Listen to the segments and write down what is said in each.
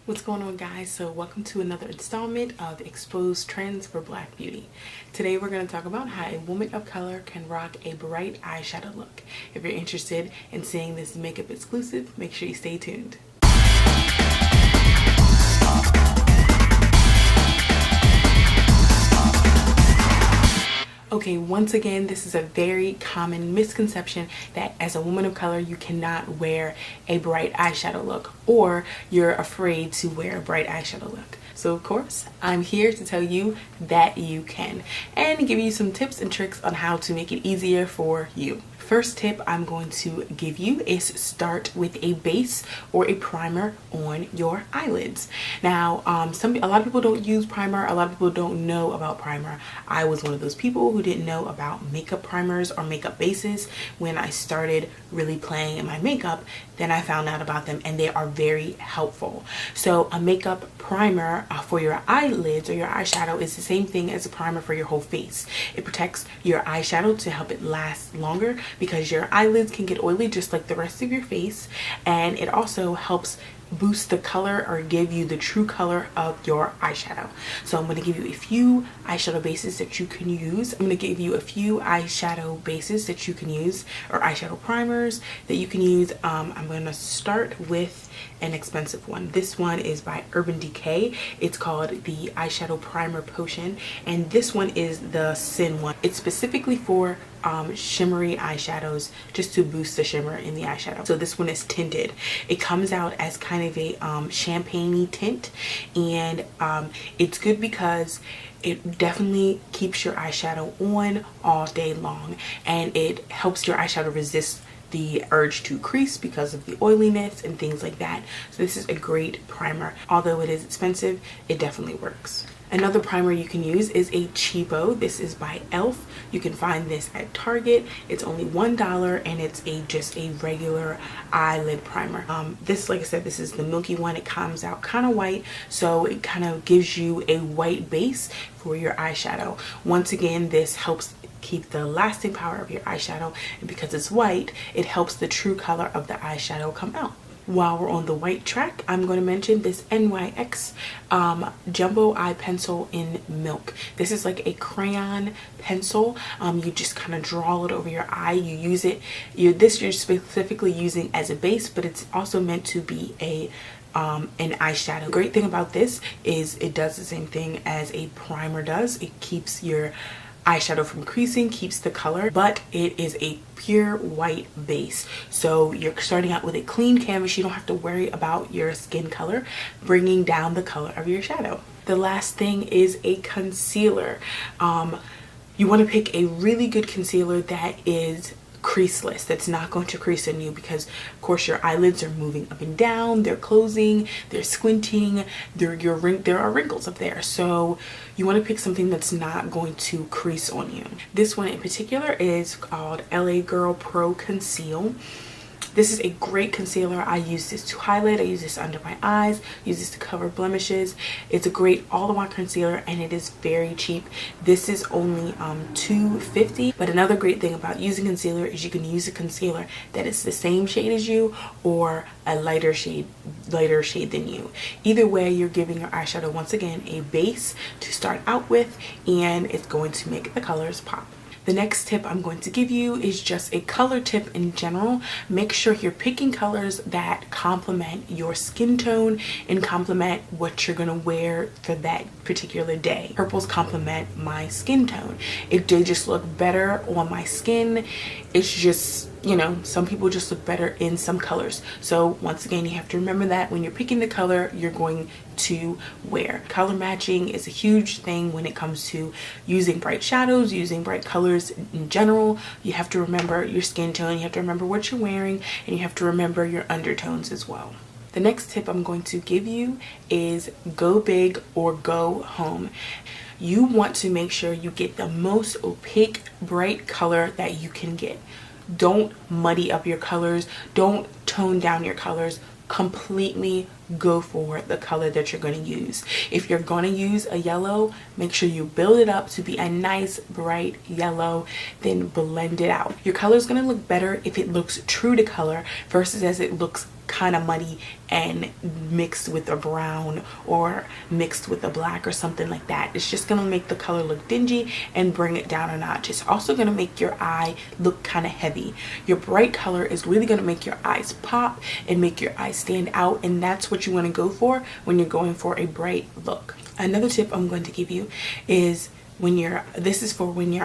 What's going on, guys? So welcome to another installment of Exposed Trends for Black Beauty. Today we're going to talk about how a woman of color can rock a bright eyeshadow look. If you're interested in seeing this makeup exclusive, make sure you stay tuned. Okay, once again, this is a very common misconception that as a woman of color, you cannot wear a bright eyeshadow look, or you're afraid to wear a bright eyeshadow look. So of course, I'm here to tell you that you can, and give you some tips and tricks on how to make it easier for you. First tip I'm going to give you is start with a base or a primer on your eyelids. Now, a lot of people don't use primer. A lot of people don't know about primer. I was one of those people who didn't know about makeup primers or makeup bases when I started really playing in my makeup. Then I found out about them, and they are very helpful. So a makeup primer for your eyelids or your eyeshadow is the same thing as a primer for your whole face. It protects your eyeshadow to help it last longer, because your eyelids can get oily just like the rest of your face, and it also helps boost the color or give you the true color of your eyeshadow. So I'm going to give you a few eyeshadow bases that you can use. I'm going to give you a few eyeshadow bases that you can use, or eyeshadow primers that you can use. I'm going to start with an expensive one. This one is by Urban Decay. It's called the Eyeshadow Primer Potion, and this one is the Sin one. It's specifically for shimmery eyeshadows, just to boost the shimmer in the eyeshadow. So this one is tinted. It comes out as kind of a champagne-y tint, and it's good because it definitely keeps your eyeshadow on all day long, and it helps your eyeshadow resist the urge to crease because of the oiliness and things like that. So this is a great primer. Although it is expensive, it definitely works. Another primer you can use is a cheapo. This is by e.l.f. You can find this at Target. It's only $1, and it's just a regular eyelid primer. This, like I said, this is the milky one. It comes out kind of white, so it kind of gives you a white base for your eyeshadow. Once again, this helps keep the lasting power of your eyeshadow, and because it's white, it helps the true color of the eyeshadow come out. While we're on the white track, I'm going to mention this NYX Jumbo Eye Pencil in Milk. This is like a crayon pencil. You just kind of draw it over your eye. You use it. You're specifically using as a base, but it's also meant to be an eyeshadow. The great thing about this is it does the same thing as a primer does. It keeps your eyeshadow from creasing, keeps the color, but it is a pure white base. So you're starting out with a clean canvas. You don't have to worry about your skin color bringing down the color of your shadow. The last thing is a concealer. You want to pick a really good concealer that is creaseless, that's not going to crease on you, because of course your eyelids are moving up and down, they're closing, they're squinting, there are wrinkles up there. So you want to pick something that's not going to crease on you. This one in particular is called LA Girl Pro Conceal. This is a great concealer. I use this to highlight. I use this under my eyes. I use this to cover blemishes. It's a great all-in-one concealer, and it is very cheap. This is only $2.50. But another great thing about using concealer is you can use a concealer that is the same shade as you, or a lighter shade than you. Either way, you're giving your eyeshadow, once again, a base to start out with, and it's going to make the colors pop. The next tip I'm going to give you is just a color tip in general. Make sure you're picking colors that complement your skin tone and complement what you're gonna wear for that particular day. Purples complement my skin tone. They just look better on my skin. It's just, you know, some people just look better in some colors. So once again, you have to remember that when you're picking the color you're going to wear. Color matching is a huge thing when it comes to using bright shadows, using bright colors in general. You have to remember your skin tone, you have to remember what you're wearing, and you have to remember your undertones as well. The next tip I'm going to give you is go big or go home. You want to make sure you get the most opaque, bright color that you can get. Don't muddy up your colors. Don't tone down your colors. Completely go for the color that you're going to use. If you're going to use a yellow, make sure you build it up to be a nice bright yellow, then blend it out. Your color is going to look better if it looks true to color versus as it looks kind of muddy and mixed with a brown or mixed with a black or something like that. It's just gonna make the color look dingy and bring it down a notch. It's also gonna make your eye look kind of heavy. Your bright color is really gonna make your eyes pop and make your eyes stand out, and that's what you want to go for when you're going for a bright look. Another tip I'm going to give you is when you're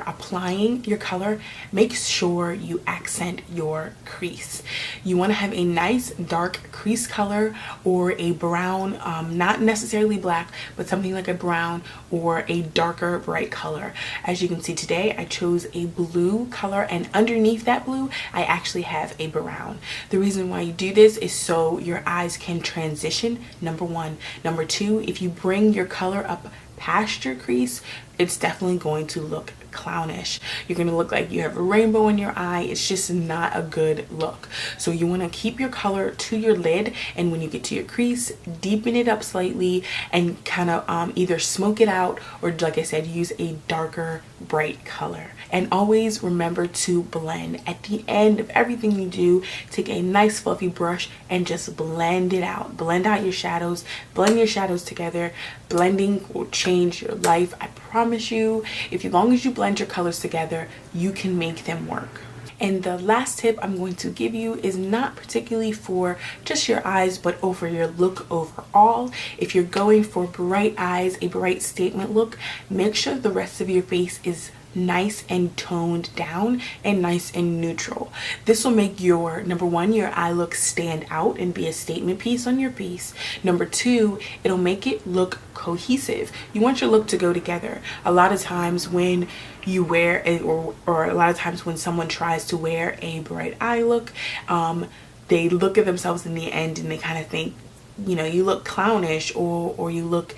applying your color, make sure you accent your crease. You want to have a nice dark crease color or a brown, not necessarily black, but something like a brown or a darker bright color. As you can see today, I chose a blue color, and underneath that blue I actually have a brown. The reason why you do this is so your eyes can transition, number one. Number two, if you bring your color up past your crease, it's definitely going to look clownish. You're going to look like you have a rainbow in your eye. It's just not a good look. So you want to keep your color to your lid, and when you get to your crease, deepen it up slightly and kind of either smoke it out, or like I said, use a darker bright color. And always remember to blend. At the end of everything you do, take a nice fluffy brush and just blend it out. Blend out your shadows. Blend your shadows together. Blending will change your life. I promise you, as long as you blend your colors together, you can make them work. And the last tip I'm going to give you is not particularly for just your eyes, but over your look overall. If you're going for bright eyes, a bright statement look, make sure the rest of your face is nice and toned down and nice and neutral. This will make your, number one, your eye look stand out and be a statement piece on your face. Number two, it'll make it look cohesive. You want your look to go together. A lot of times when you wear a, or a lot of times when someone tries to wear a bright eye look, they look at themselves in the end and they kind of think, you know, you look clownish, or you look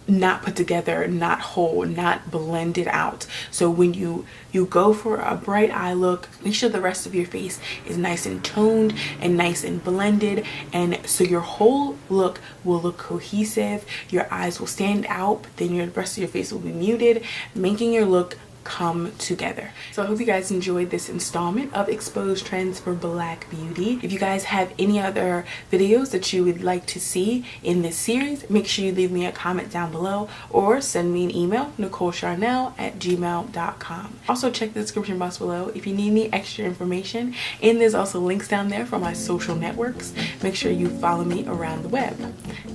not put together, not whole, not blended out. So when you go for a bright eye look, make sure the rest of your face is nice and toned and nice and blended, and so your whole look will look cohesive. Your eyes will stand out, but then your rest of your face will be muted, making your look come together. So I hope you guys enjoyed this installment of Exposed Trends for Black Beauty. If you guys have any other videos that you would like to see in this series, make sure you leave me a comment down below or send me an email, NicoleCharnell@gmail.com. Also check the description box below if you need any extra information, and there's also links down there for my social networks. Make sure you follow me around the web.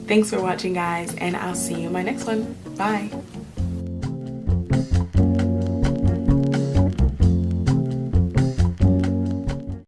Thanks for watching, guys, and I'll see you in my next one. Bye.